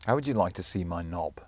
How would you like to see my knob?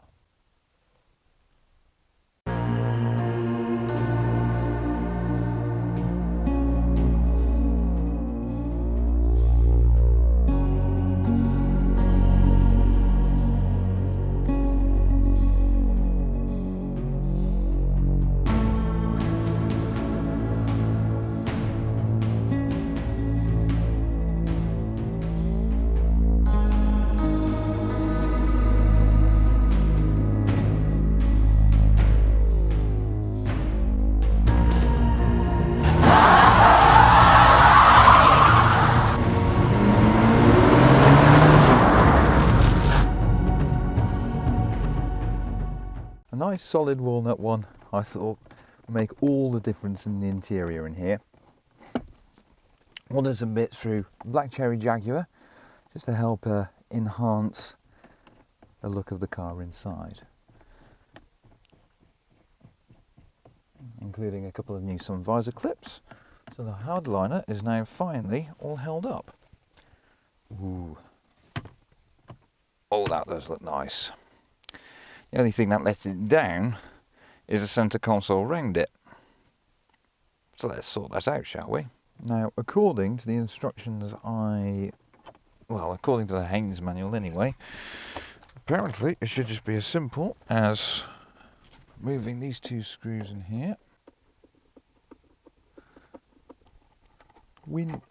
A nice solid walnut one, I thought, would make all the difference in the interior in here. Wanted some bits through Black Cherry Jaguar, just to help enhance the look of the car inside. Including a couple of new sun visor clips, so the hardliner is now finally all held up. Ooh. Oh, that does look nice. The only thing that lets it down is the centre console round it. So let's sort that out, shall we? Now, according to the instructions according to the Haynes manual anyway, apparently it should just be as simple as moving these two screws in here.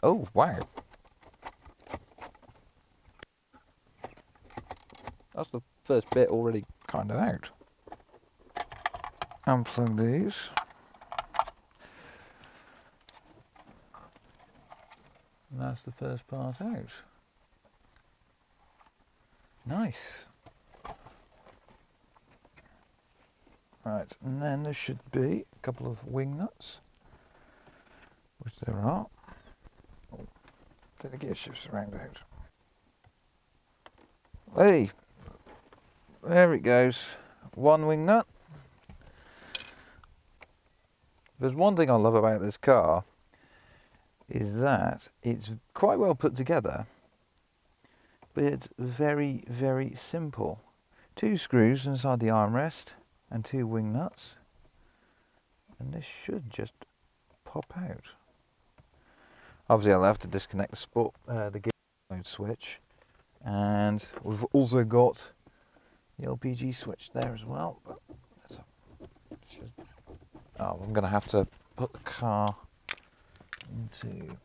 Oh, wow. That's the first bit already kind of out. Unplug these. And that's the first part out. Nice. Right, and then there should be a couple of wing nuts, which there are. Oh, did the gear shifts around out? Hey! There it goes. One wing nut. There's one thing I love about this car is that it's quite well put together, but it's very, very simple. 2 screws inside the armrest and 2 wing nuts, and this should just pop out. Obviously I'll have to disconnect the gear mode switch, and we've also got the LPG switch there as well. But I'm going to have to put the car into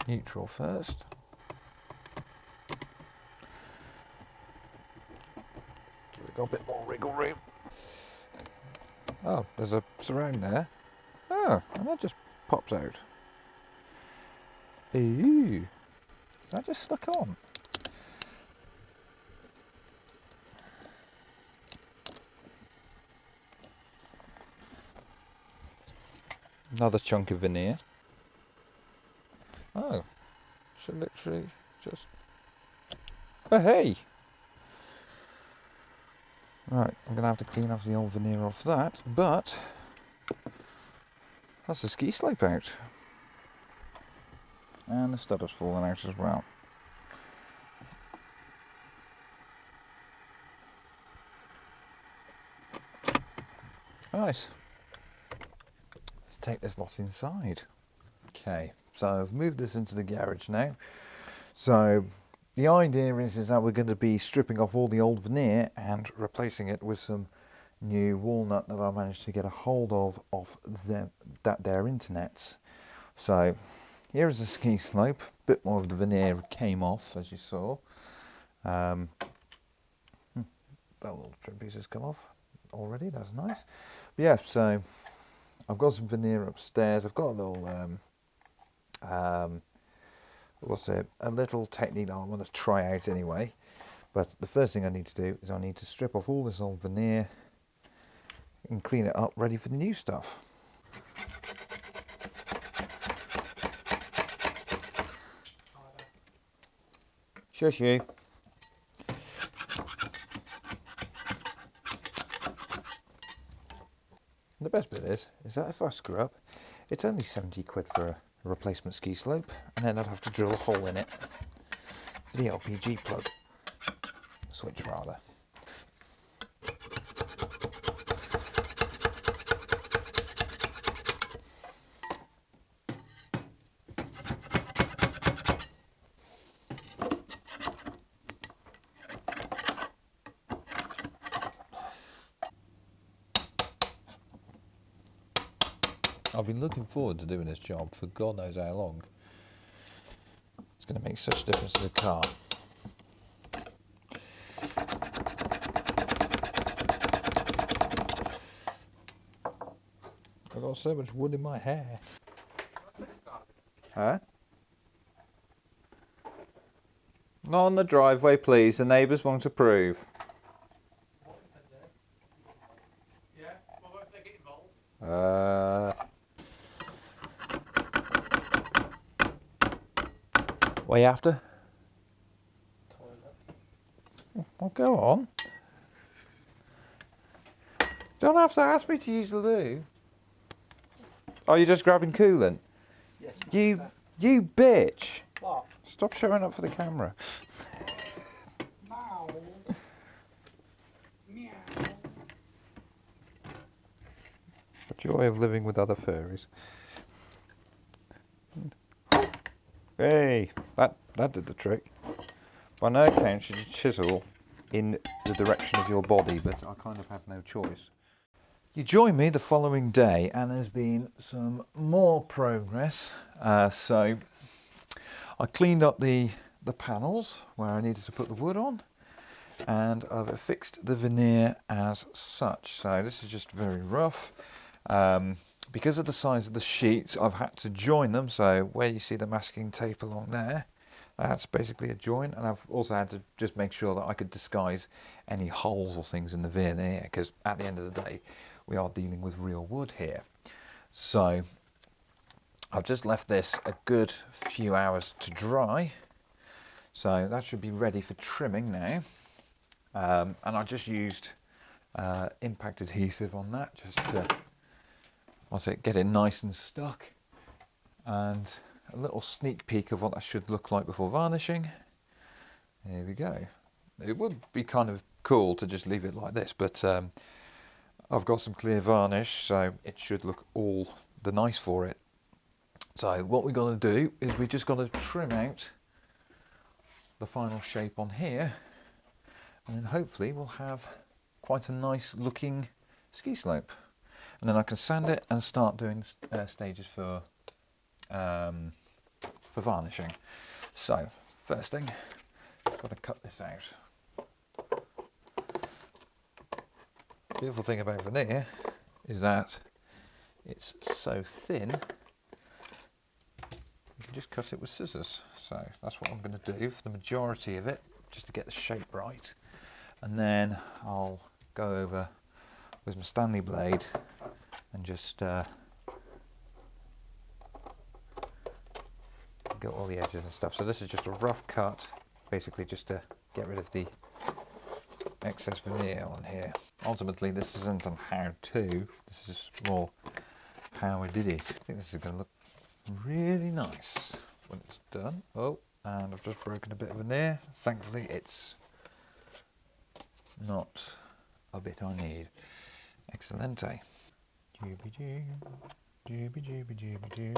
neutral first. So we've got a bit more wriggle room. Oh, there's a surround there. Oh, and that just pops out. Ooh, that just stuck on. Another chunk of veneer. Oh, should literally just... Oh, hey! Right, I'm going to have to clean off the old veneer off that, but that's the ski slope out. And the stud has fallen out as well. Nice. Let's take this lot inside. Okay, so I've moved this into the garage now. So the idea is that we're going to be stripping off all the old veneer and replacing it with some new walnut that I managed to get a hold of off their internets. So here is the ski slope. A bit more of the veneer came off, as you saw. That little trim piece has come off already. That's nice. But yeah, so I've got some veneer upstairs. I've got a little a little technique that I want to try out anyway. But the first thing I need to do is I need to strip off all this old veneer and clean it up, ready for the new stuff. Shush you. And the best bit is that if I screw up, it's only 70 quid for a replacement ski slope, and then I'd have to drill a hole in it. the LPG plug switch rather. I've been looking forward to doing this job for God knows how long. It's going to make such a difference to the car. I've got so much wood in my hair. Huh? Not on the driveway, please. The neighbours won't approve. Yeah, well, what if they get involved? What are you after? Well, go on. Don't have to ask me to use the loo. Oh, you're just grabbing coolant? Yes. You bitch! What? Stop showing up for the camera. Meow. Meow. The joy of living with other furries. Hey, that did the trick. By no account should you chisel in the direction of your body, but I kind of have no choice. You join me the following day and there's been some more progress. So I cleaned up the panels where I needed to put the wood on, and I've affixed the veneer as such. So this is just very rough. Because of the size of the sheets, I've had to join them. So where you see the masking tape along there, that's basically a joint, and I've also had to just make sure that I could disguise any holes or things in the veneer, because at the end of the day we are dealing with real wood here. So I've just left this a good few hours to dry, so that should be ready for trimming now. And I just used impact adhesive on that just to get it nice and stuck, and a little sneak peek of what that should look like before varnishing. Here we go. It would be kind of cool to just leave it like this, but I've got some clear varnish, so it should look all the nice for it. So what we're going to do is we just got to trim out the final shape on here, and then hopefully we'll have quite a nice looking ski slope. And then I can sand it and start doing stages for varnishing. So first thing, got to cut this out. The beautiful thing about veneer is that it's so thin you can just cut it with scissors. So that's what I'm going to do for the majority of it, just to get the shape right. And then I'll go over with my Stanley blade and just get all the edges and stuff. So this is just a rough cut, basically just to get rid of the excess veneer on here. Ultimately this isn't on how to, this is more how I did it. I think this is going to look really nice when it's done. Oh, and I've just broken a bit of veneer. Thankfully it's not a bit I need. Excellente.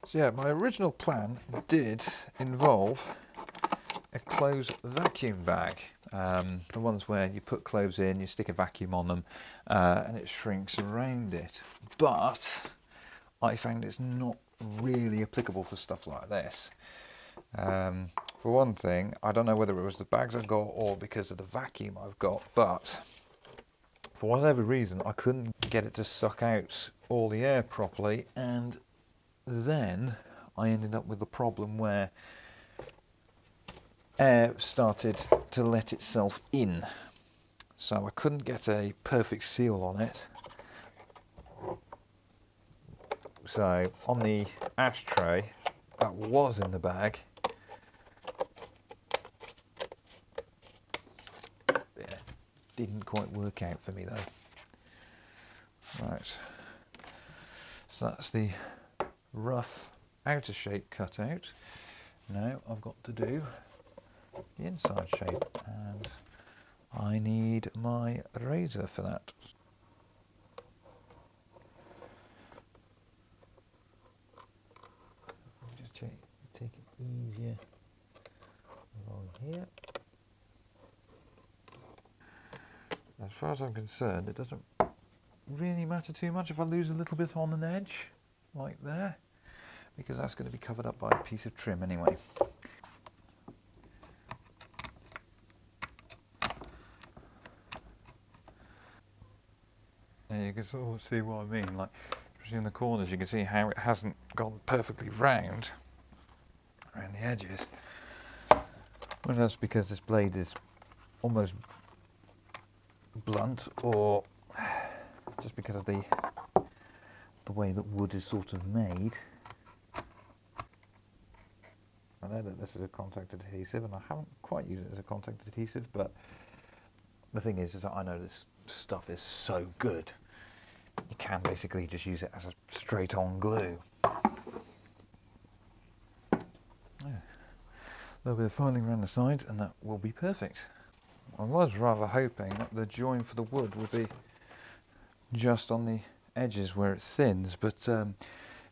So yeah, my original plan did involve a clothes vacuum bag. The ones where you put clothes in, you stick a vacuum on them, and it shrinks around it. But I found it's not really applicable for stuff like this. For one thing, I don't know whether it was the bags I've got or because of the vacuum I've got, but for whatever reason I couldn't get it to suck out all the air properly, and then I ended up with the problem where air started to let itself in, so I couldn't get a perfect seal on it. So on the ashtray that was in the bag, yeah, didn't quite work out for me though. Right, so that's the rough outer shape cut out. Now I've got to do the inside shape, and I need my razor for that. Just take it easier along here. As far as I'm concerned, it doesn't really matter too much if I lose a little bit on an edge, like there, because that's going to be covered up by a piece of trim anyway. And you can sort of see what I mean, like, especially in the corners, you can see how it hasn't gone perfectly round around the edges. Well, that's because this blade is almost blunt, or just because of the way that wood is sort of made. I know that this is a contact adhesive, and I haven't quite used it as a contact adhesive, but the thing is that I know this stuff is so good, you can basically just use it as a straight on glue. Yeah. A little bit of filing around the sides and that will be perfect. I was rather hoping that the join for the wood would be just on the edges where it thins, but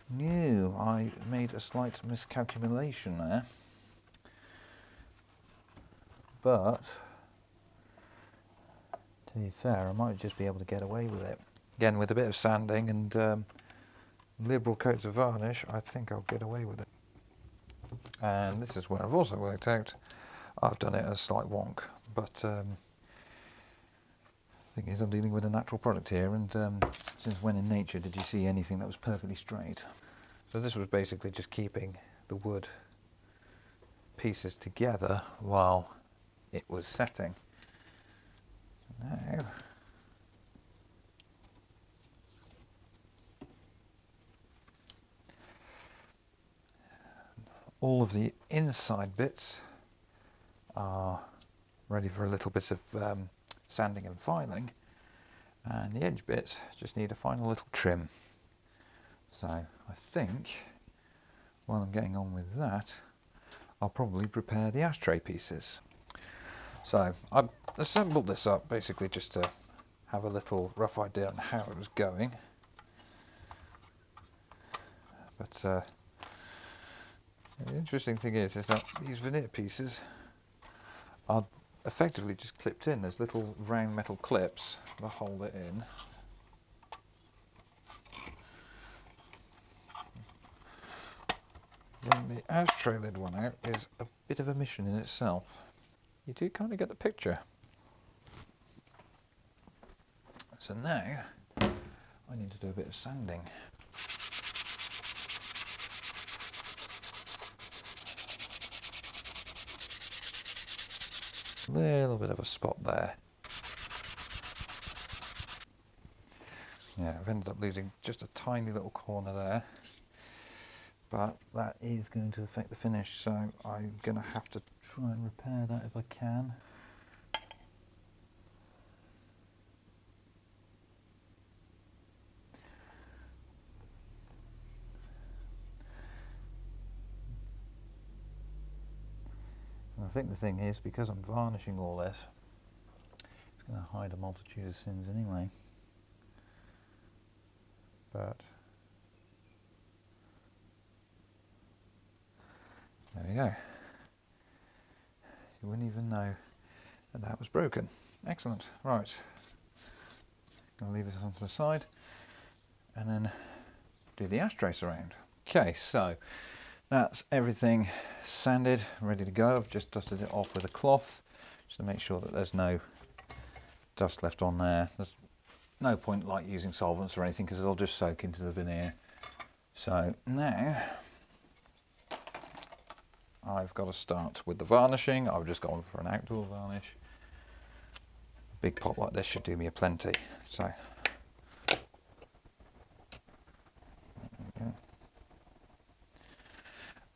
no, I made a slight miscalculation there. But to be fair, I might just be able to get away with it. Again, with a bit of sanding and liberal coats of varnish, I think I'll get away with it. And this is where I've also worked out I've done it as a slight wonk, but the thing is I'm dealing with a natural product here, and since when in nature did you see anything that was perfectly straight? So this was basically just keeping the wood pieces together while it was setting. Now, all of the inside bits are ready for a little bit of sanding and filing, and the edge bits just need a final little trim. So I think while I'm getting on with that, I'll probably prepare the ashtray pieces. So I've assembled this up basically just to have a little rough idea on how it was going, but the interesting thing is that these veneer pieces are effectively just clipped in. There's little round metal clips that hold it in. Then the ashtray lid one out is a bit of a mission in itself. You do kind of get the picture. So now I need to do a bit of sanding. Little bit of a spot there. Yeah, I've ended up losing just a tiny little corner there, but that is going to affect the finish, so I'm going to have to try and repair that if I can. And I think the thing is, because I'm varnishing all this, it's going to hide a multitude of sins anyway. But there we go. You wouldn't even know that that was broken. Excellent. Right. I'll leave this onto the side and then do the ashtray surround. Okay, so that's everything sanded, ready to go. I've just dusted it off with a cloth just to make sure that there's no dust left on there. There's no point like using solvents or anything because it'll just soak into the veneer. So now I've got to start with the varnishing. I've just gone for an outdoor varnish. A big pot like this should do me a plenty. So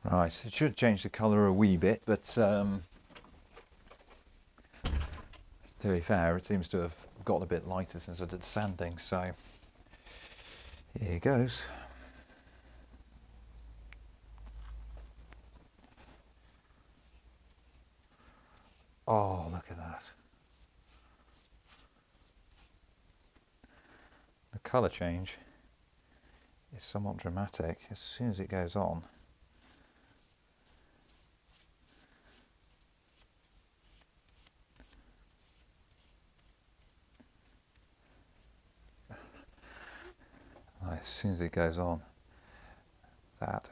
right, it should change the colour a wee bit, but to be fair, it seems to have got a bit lighter since I did sanding, so here goes. Oh, look at that. The colour change is somewhat dramatic as soon as it goes on. As soon as it goes on, that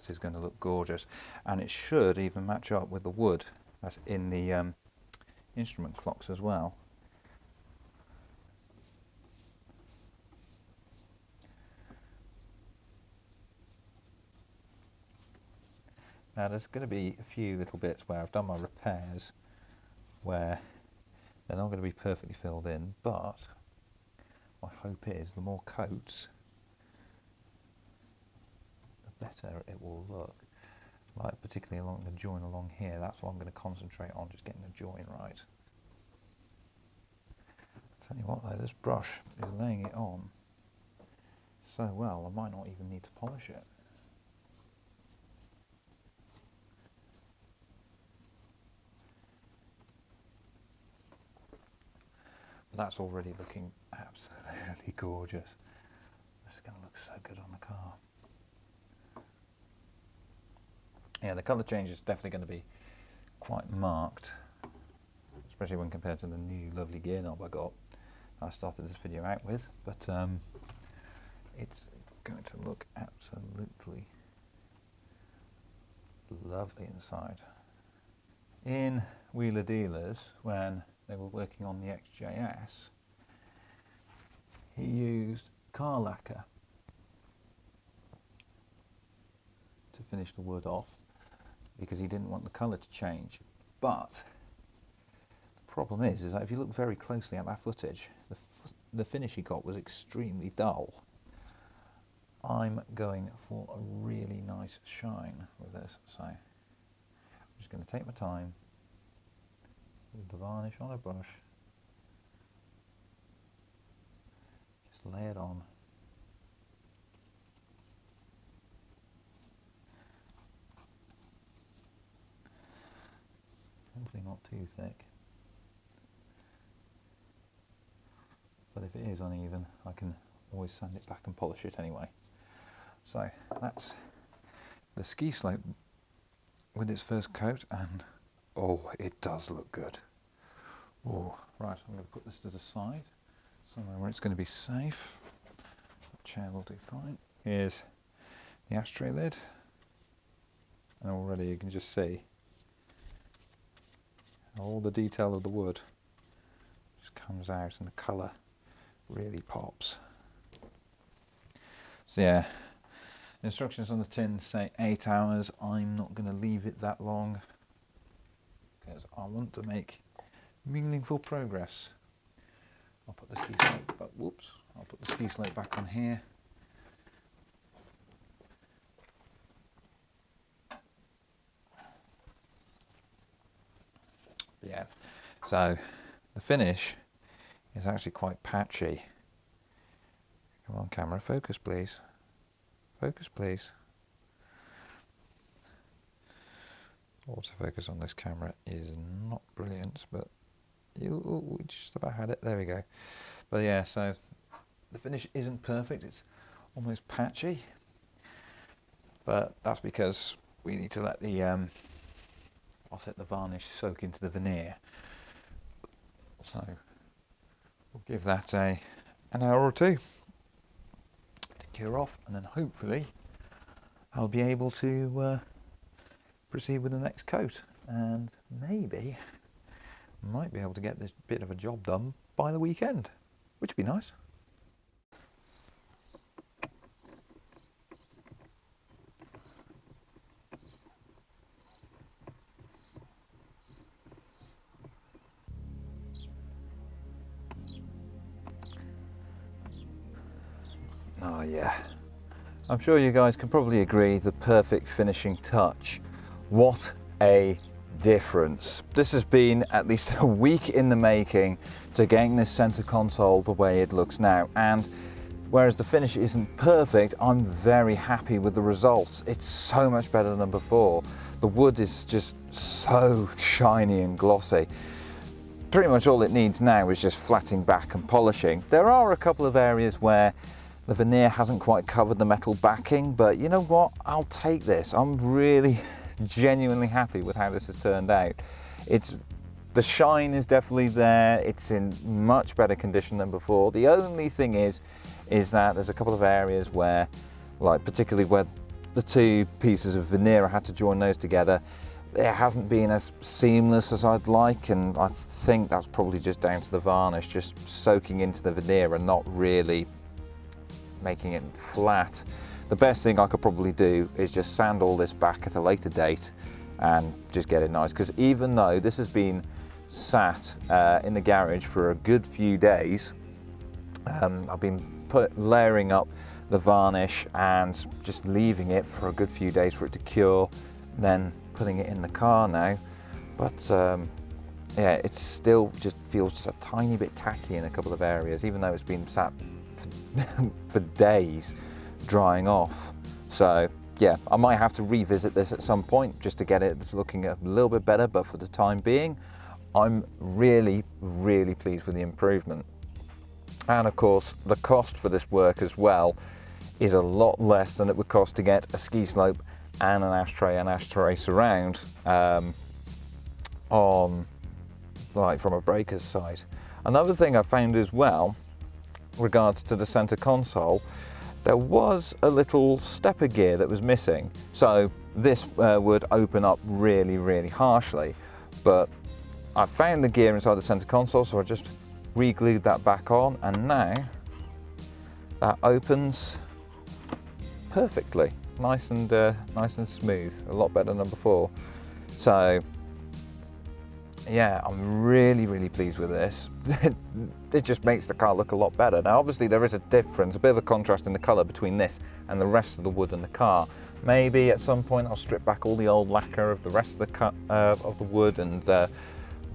is going to look gorgeous, and it should even match up with the wood that's in the instrument clocks as well. Now there's going to be a few little bits where I've done my repairs where they're not going to be perfectly filled in, but my hope is the more coats, the better it will look. Like particularly along the join along here, that's what I'm going to concentrate on, just getting the join right. Tell you what though, this brush is laying it on so well, I might not even need to polish it. That's already looking absolutely gorgeous. This is going to look so good on the car. Yeah, the colour change is definitely going to be quite marked, especially when compared to the new lovely gear knob I got. I started this video out with, but it's going to look absolutely lovely inside. In Wheeler Dealers, when they were working on the XJS, he used car lacquer to finish the wood off because he didn't want the colour to change. But the problem is that if you look very closely at that footage, the finish he got was extremely dull. I'm going for a really nice shine with this, so I'm just going to take my time with the varnish on a brush, just lay it on. Hopefully not too thick, but if it is uneven I can always sand it back and polish it anyway. So that's the ski slope with its first coat, and oh, it does look good. Oh, right, I'm going to put this to the side, somewhere where it's going to be safe. The chair will do fine. Here's the ashtray lid, and already you can just see all the detail of the wood just comes out, and the colour really pops. So yeah, instructions on the tin say 8 hours. I'm not going to leave it that long because I want to make meaningful progress. I'll put the ski slope back. Whoops! I'll put the ski slope back on here. Yeah. So the finish is actually quite patchy. Come on, camera, focus, please. Focus, please. Autofocus on this camera is not brilliant, but you just about had it. There we go. But yeah, so the finish isn't perfect. It's almost patchy, but that's because we need to let the I'll set the varnish soak into the veneer. So we'll give that an hour or two to cure off, and then hopefully I'll be able to proceed with the next coat, and maybe might be able to get this bit of a job done by the weekend, which would be nice. Oh yeah, I'm sure you guys can probably agree, the perfect finishing touch. What a difference. This has been at least a week in the making to getting this center console the way it looks now, and whereas the finish isn't perfect, I'm very happy with the results. It's so much better than before. The wood is just so shiny and glossy. Pretty much all it needs now is just flattening back and polishing. There are a couple of areas where the veneer hasn't quite covered the metal backing, but you know what? I'll take this. I'm really genuinely happy with how this has turned out. The shine is definitely there. It's in much better condition than before. The only thing is that there's a couple of areas where, like particularly where the two pieces of veneer, I had to join those together. It hasn't been as seamless as I'd like, and I think that's probably just down to the varnish just soaking into the veneer and not really making it flat. The best thing I could probably do is just sand all this back at a later date and just get it nice, because even though this has been sat in the garage for a good few days, I've been layering up the varnish and just leaving it for a good few days for it to cure, then putting it in the car now. But yeah, it still just feels just a tiny bit tacky in a couple of areas, even though it's been sat for days drying off. So yeah, I might have to revisit this at some point just to get it looking a little bit better, but for the time being, I'm really, really pleased with the improvement. And of course, the cost for this work as well is a lot less than it would cost to get a ski slope and an ashtray surround on, like, from a breaker's site. Another thing I found as well, regards to the center console, there was a little stepper gear that was missing. So this would open up really, really harshly, but I found the gear inside the center console, so I just re-glued that back on, and now that opens perfectly, nice and smooth, a lot better than before. So yeah, I'm really, really pleased with this. It just makes the car look a lot better. Now obviously there is a difference, a bit of a contrast in the colour between this and the rest of the wood in the car. Maybe at some point I'll strip back all the old lacquer of the rest of the wood and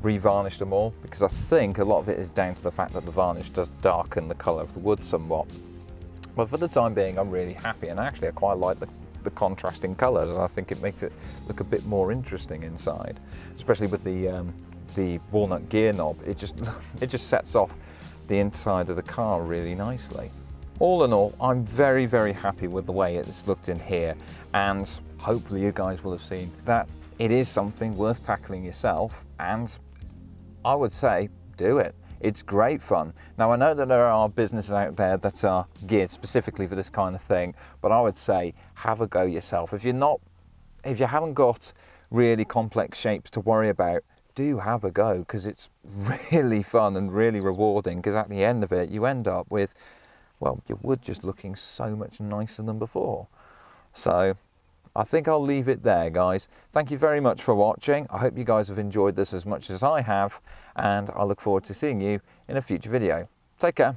re-varnish them all, because I think a lot of it is down to the fact that the varnish does darken the colour of the wood somewhat. But for the time being, I'm really happy, and actually I quite like the contrasting colours, and I think it makes it look a bit more interesting inside, especially with the walnut gear knob. It just sets off the inside of the car really nicely. All in all, I'm very, very happy with the way it's looked in here, and hopefully you guys will have seen that it is something worth tackling yourself, and I would say do it. It's great fun. Now I know that there are businesses out there that are geared specifically for this kind of thing, but I would say have a go yourself. If you haven't got really complex shapes to worry about, do have a go, because it's really fun and really rewarding, because at the end of it you end up with, well, your wood just looking so much nicer than before. So I think I'll leave it there, guys. Thank you very much for watching. I hope you guys have enjoyed this as much as I have, and I look forward to seeing you in a future video. Take care.